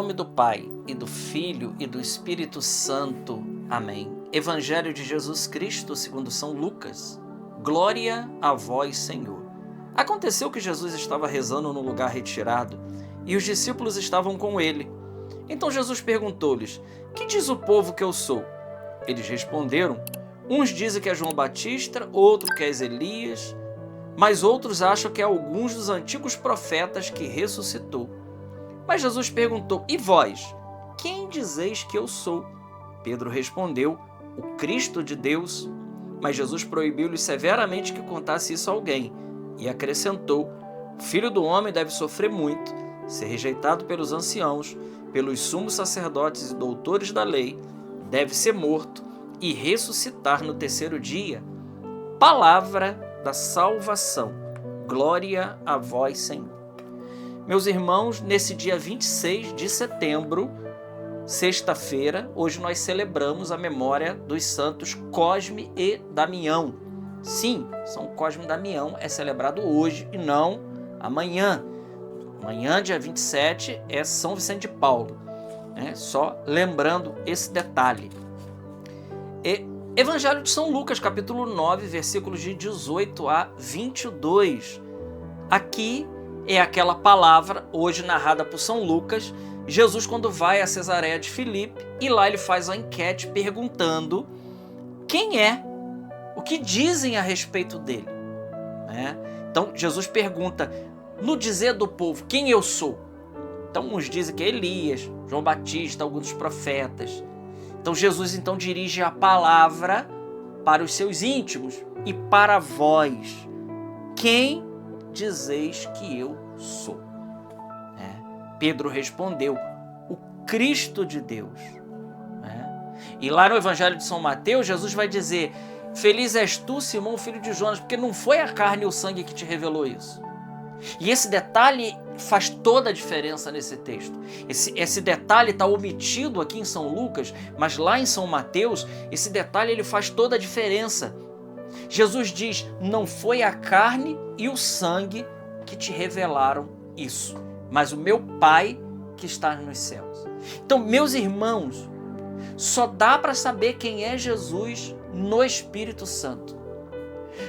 nome do Pai, e do Filho, e do Espírito Santo. Amém. Evangelho de Jesus Cristo, segundo São Lucas. Glória a vós, Senhor. Aconteceu que Jesus estava rezando num lugar retirado, e os discípulos estavam com ele. Então Jesus perguntou-lhes: que diz o povo que eu sou? Eles responderam: uns dizem que é João Batista, outro que é Elias, mas outros acham que é alguns dos antigos profetas que ressuscitou. Mas Jesus perguntou: e vós, quem dizeis que eu sou? Pedro respondeu: o Cristo de Deus. Mas Jesus proibiu-lhes severamente que contasse isso a alguém, e acrescentou: o Filho do Homem deve sofrer muito, ser rejeitado pelos anciãos, pelos sumos sacerdotes e doutores da lei, deve ser morto e ressuscitar no terceiro dia. Palavra da salvação. Glória a vós, Senhor. Meus irmãos, nesse dia 26 de setembro, sexta-feira, hoje nós celebramos a memória dos santos Cosme e Damião. Sim, São Cosme e Damião é celebrado hoje e não amanhã. Amanhã, dia 27, é São Vicente de Paulo. Só lembrando esse detalhe. Evangelho de São Lucas, capítulo 9, versículos de 18 a 22. Aqui é aquela palavra, hoje narrada por São Lucas, Jesus quando vai a Cesareia de Filipe, e lá ele faz a enquete perguntando quem é, o que dizem a respeito dele. Então Jesus pergunta, no dizer do povo, quem eu sou? Então uns dizem que é Elias, João Batista, alguns dos profetas. Então Jesus dirige a palavra para os seus íntimos e para vós. Quem dizeis que eu sou? Pedro respondeu: o Cristo de Deus. E lá no Evangelho de São Mateus, Jesus vai dizer: feliz és tu, Simão, filho de Jonas, porque não foi a carne e o sangue que te revelou isso. E esse detalhe faz toda a diferença nesse texto. Esse detalhe está omitido aqui em São Lucas, mas lá em São Mateus, esse detalhe ele faz toda a diferença. Jesus diz: não foi a carne e o sangue que te revelaram isso, mas o meu Pai que está nos céus. Então, meus irmãos, só dá para saber quem é Jesus no Espírito Santo.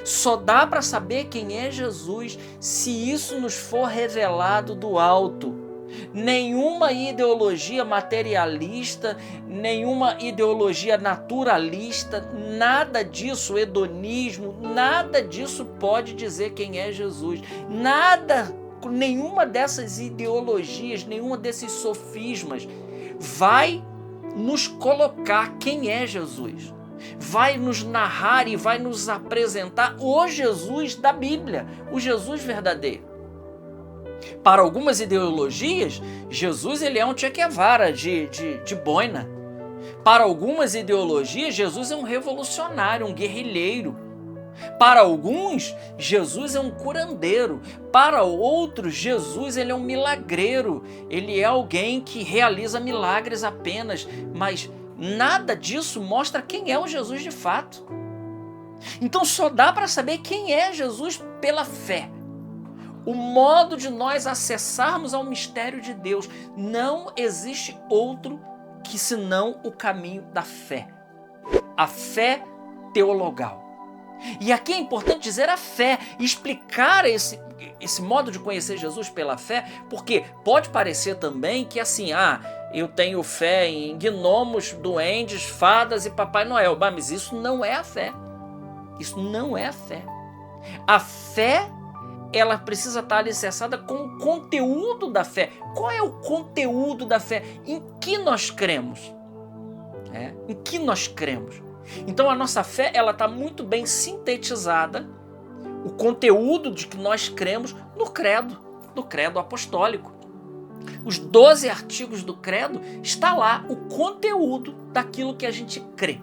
Só dá para saber quem é Jesus se isso nos for revelado do alto. Nenhuma ideologia materialista, nenhuma ideologia naturalista, nada disso, hedonismo, nada disso pode dizer quem é Jesus. Nada, nenhuma dessas ideologias, nenhuma desses sofismas vai nos colocar quem é Jesus. Vai nos narrar e vai nos apresentar o Jesus da Bíblia, o Jesus verdadeiro. Para algumas ideologias, Jesus ele é um Che Guevara de boina. Para algumas ideologias, Jesus é um revolucionário, um guerrilheiro. Para alguns, Jesus é um curandeiro. Para outros, Jesus ele é um milagreiro. Ele é alguém que realiza milagres apenas, mas nada disso mostra quem é o Jesus de fato. Então só dá para saber quem é Jesus pela fé. O modo de nós acessarmos ao mistério de Deus. Não existe outro que senão o caminho da fé. A fé teologal. E aqui é importante dizer a fé, explicar esse modo de conhecer Jesus pela fé, porque pode parecer também que assim, eu tenho fé em gnomos, duendes, fadas e Papai Noel. Mas isso não é a fé. Isso não é a fé. A fé, ela precisa estar alicerçada com o conteúdo da fé. Qual é o conteúdo da fé? Em que nós cremos? Em que nós cremos? Então a nossa fé, ela está muito bem sintetizada, o conteúdo de que nós cremos no credo apostólico. Os 12 artigos do credo, está lá o conteúdo daquilo que a gente crê.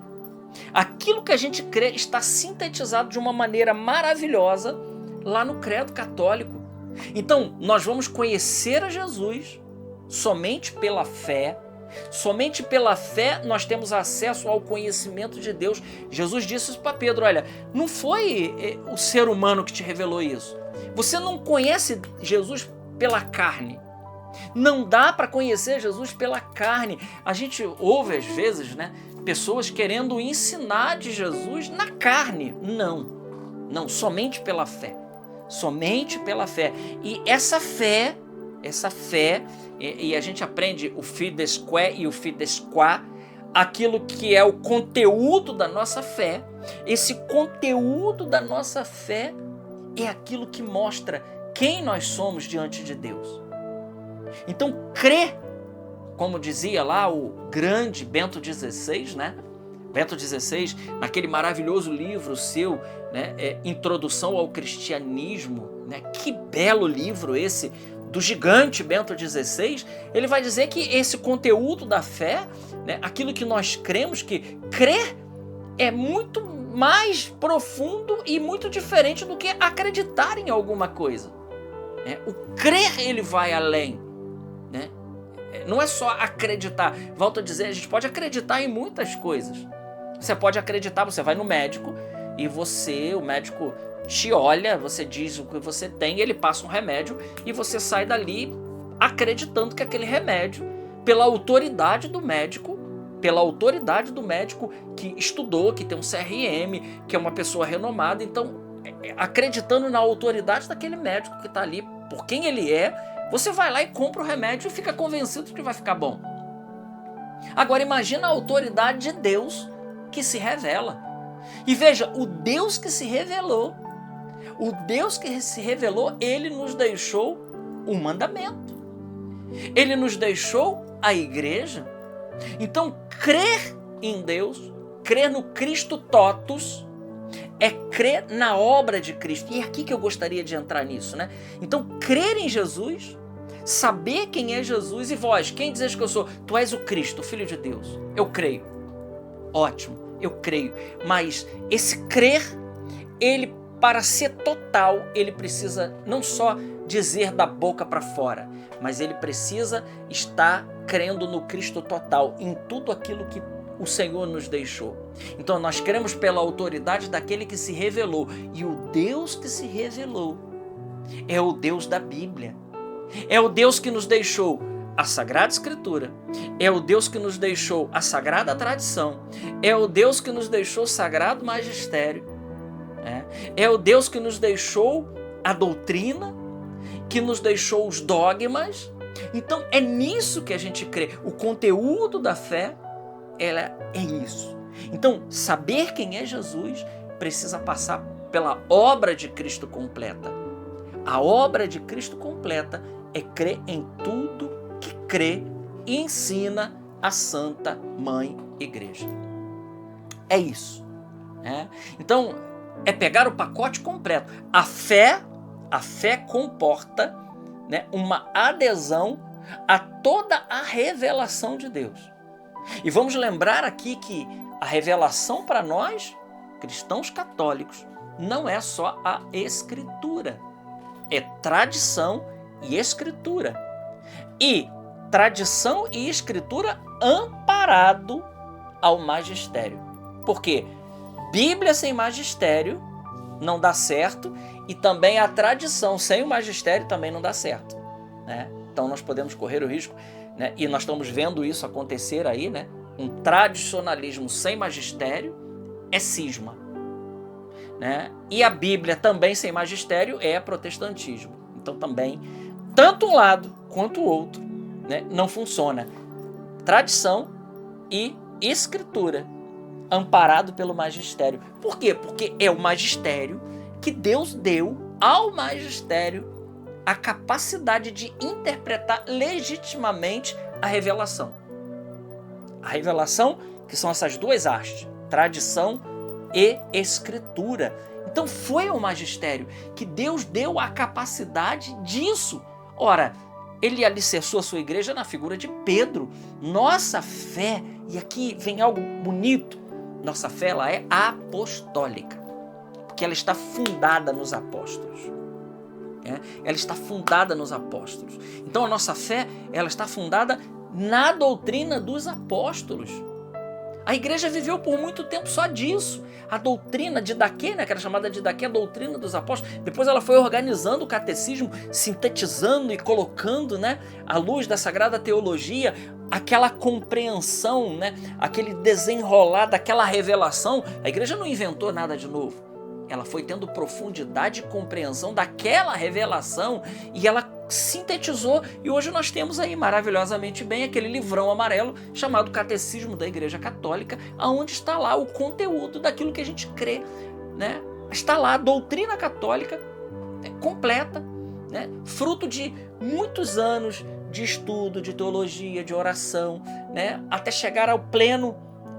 Aquilo que a gente crê está sintetizado de uma maneira maravilhosa lá no credo católico. Então, nós vamos conhecer a Jesus somente pela fé. Somente pela fé nós temos acesso ao conhecimento de Deus. Jesus disse isso para Pedro: olha, não foi o ser humano que te revelou isso. Você não conhece Jesus pela carne. Não dá para conhecer Jesus pela carne. A gente ouve às vezes, né, pessoas querendo ensinar de Jesus na carne. Não, somente pela fé. Somente pela fé. E essa fé, e a gente aprende o fidesque e o fidesquá, aquilo que é o conteúdo da nossa fé. Esse conteúdo da nossa fé é aquilo que mostra quem nós somos diante de Deus. Então, crer, como dizia lá o grande Bento XVI, né? Bento XVI, naquele maravilhoso livro seu, né, Introdução ao Cristianismo, né? Que belo livro esse, do gigante Bento XVI. Ele vai dizer que esse conteúdo da fé, né, aquilo que nós cremos, que crer é muito mais profundo e muito diferente do que acreditar em alguma coisa. O crer, ele vai além, né? Não é só acreditar. Volto a dizer, a gente pode acreditar em muitas coisas. Você pode acreditar, você vai no médico e o médico te olha, você diz o que você tem, ele passa um remédio e você sai dali acreditando que aquele remédio, pela autoridade do médico que estudou, que tem um CRM, que é uma pessoa renomada, então, acreditando na autoridade daquele médico que está ali, por quem ele é, você vai lá e compra o remédio e fica convencido de que vai ficar bom. Agora imagina a autoridade de Deus que se revela. E veja, o Deus que se revelou, ele nos deixou um mandamento. Ele nos deixou a igreja. Então, crer em Deus, crer no Cristo totus, é crer na obra de Cristo. E é aqui que eu gostaria de entrar nisso, né? Então, crer em Jesus, saber quem é Jesus, e vós, quem dizes que eu sou? Tu és o Cristo, o Filho de Deus. Eu creio. Ótimo, eu creio. Mas esse crer, ele, para ser total, ele precisa não só dizer da boca para fora, mas ele precisa estar crendo no Cristo total, em tudo aquilo que o Senhor nos deixou. Então nós cremos pela autoridade daquele que se revelou. E o Deus que se revelou é o Deus da Bíblia. É o Deus que nos deixou a Sagrada Escritura. É o Deus que nos deixou a Sagrada Tradição. É o Deus que nos deixou o Sagrado Magistério. É o Deus que nos deixou a doutrina, que nos deixou os dogmas. Então é nisso que a gente crê. O conteúdo da fé, ela é isso. Então, saber quem é Jesus precisa passar pela obra de Cristo completa. A obra de Cristo completa é crer em tudo que crê e ensina a Santa Mãe Igreja. É isso. Então, é pegar o pacote completo. A fé comporta, né, uma adesão a toda a revelação de Deus. E vamos lembrar aqui que a revelação para nós, cristãos católicos, não é só a Escritura. É tradição e Escritura. E tradição e Escritura amparado ao magistério. Porque Bíblia sem magistério não dá certo, e também a tradição sem o magistério também não dá certo, né? Então nós podemos correr o risco, né? E nós estamos vendo isso acontecer aí, né? Um tradicionalismo sem magistério é cisma, né? E a Bíblia também sem magistério é protestantismo. Então também, tanto um lado quanto o outro, né, não funciona. Tradição e Escritura, amparado pelo magistério. Por quê? Porque é o magistério que Deus deu ao magistério a capacidade de interpretar legitimamente a revelação. A revelação, que são essas duas hastes, tradição e Escritura. Então foi ao magistério que Deus deu a capacidade disso. Ora, ele alicerçou a sua igreja na figura de Pedro. Nossa fé, e aqui vem algo bonito, nossa fé, ela é apostólica, porque ela está fundada nos apóstolos. Ela está fundada nos apóstolos. Então a nossa fé, ela está fundada na doutrina dos apóstolos. A igreja viveu por muito tempo só disso. A doutrina de Didaquê, né, que era chamada de Didaquê, a doutrina dos apóstolos. Depois ela foi organizando o catecismo, sintetizando e colocando, né, à luz da Sagrada Teologia, aquela compreensão, né, aquele desenrolar daquela revelação. A igreja não inventou nada de novo. Ela foi tendo profundidade e compreensão daquela revelação e ela sintetizou, e hoje nós temos aí maravilhosamente bem aquele livrão amarelo chamado Catecismo da Igreja Católica, onde está lá o conteúdo daquilo que a gente crê, né? Está lá a doutrina católica, né, completa, né? Fruto de muitos anos de estudo, de teologia, de oração, né? Até chegar ao pleno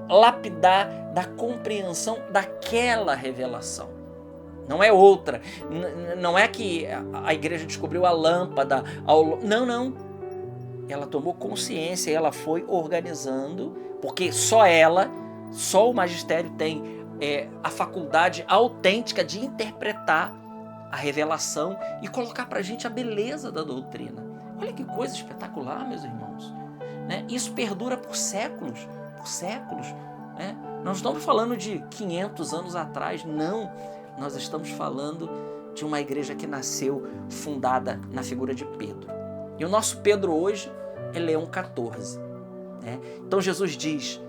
lapidar da compreensão daquela revelação. Não é outra. Não é que a igreja descobriu a lâmpada. Não. Ela tomou consciência e ela foi organizando, porque só o magistério tem a faculdade autêntica de interpretar a revelação e colocar pra gente a beleza da doutrina. Olha que coisa espetacular, meus irmãos. Né? Isso perdura por séculos. Né? Nós estamos falando de 500 anos atrás, não. Nós estamos falando de uma igreja que nasceu fundada na figura de Pedro. E o nosso Pedro hoje é Leão XIV. Né? Então Jesus diz,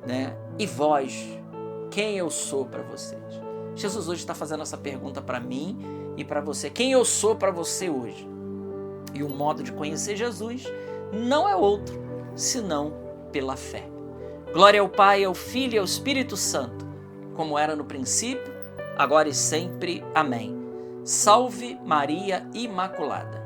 né, e vós, quem eu sou para vocês? Jesus hoje está fazendo essa pergunta para mim e para você. Quem eu sou para você hoje? E o modo de conhecer Jesus não é outro, senão pela fé. Glória ao Pai, ao Filho e ao Espírito Santo, como era no princípio, agora e sempre. Amém. Salve Maria Imaculada.